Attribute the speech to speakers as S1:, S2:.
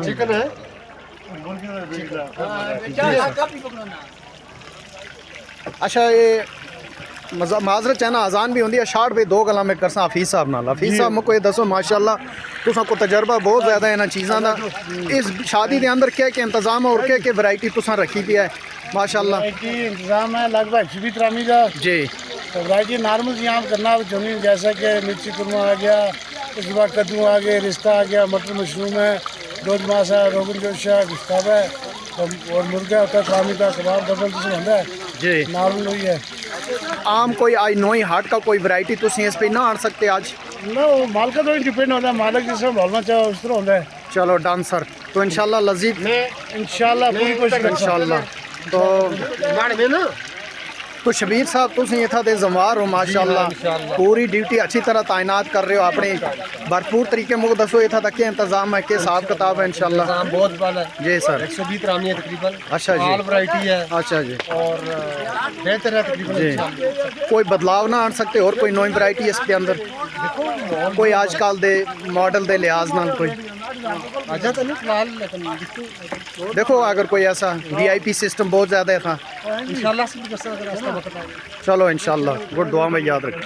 S1: Chicken है।
S2: अच्छा ये माजरत है ना अजान भी होंगी है 60 पे 2 गल्लां में करसा हफीज साहब नाल। हफीज साहब मुझे दसो माशाल्लाह तुसा को तजर्बा बहुत ज़्यादा है इन्हां चीज़ां दा। इस शादी के अंदर क्या क्या इंतजाम है और क्या क्या वैरायटी तुसा रखी दी है माशाल्लाह?
S1: इंतजाम है लगभग 120 का
S2: जी।
S1: तो वैरायटी नॉर्मल यहाँ करना जमीन जैसा कि मिर्ची कुरमा आ गया, उसके बाद कद्दू आ गया, रिश्ता आ गया, मटर मशरूम है, दूध मास है, रोगन जोश है, गुश्ताब है और मुर्गा होता है, त्रामी का कबाब डबल किस्म होता है
S2: जी।
S1: नॉर्मल हुई है।
S2: आम कोई आज नई हाट का कोई वैरायटी तुसी इस पे ना आन सकते आज?
S1: ना वो माल का तो डिपेंड होता है, मालिक जिस तरह बोलना चाहे उस तरह होता है।
S2: चलो डन सर। तो इंशाल्लाह लजीज
S1: इंशाल्लाह पूरी कोशिश करेंगे।
S2: इंशाल्लाह। तो शबीर साहब तुसी इत्थां दे जमार हो माशाल्लाह, पूरी ड्यूटी अच्छी तरह तैनात कर रहे हो अपने भरपूर तरीके मुझे दसो इत्थां तक क्या इंतजाम है, के हिसाब किताब है इंशाल्लाह?
S1: बहुत बड़ा है
S2: जी सर।
S1: 120 रामी है तकरीबन।
S2: अच्छा जी।
S1: ऑल वैरायटी है।
S2: अच्छा जी।
S1: और बेहतर है तकरीबन।
S2: जी। कोई बदलाव ना आन सकते और कोई नई वैरायटी इस पे अंदर कोई आजकल दे मॉडल दे लिहाज नाल कोई
S1: अच्छा तो नहीं फिलहाल लेकिन
S2: देखो अगर कोई ऐसा VIP सिस्टम बहुत ज़्यादा है था
S1: इंशाल्लाह से भी रास्ता वक्त आएगा।
S2: चलो इंशाल्लाह गुड दुआ में याद रखें।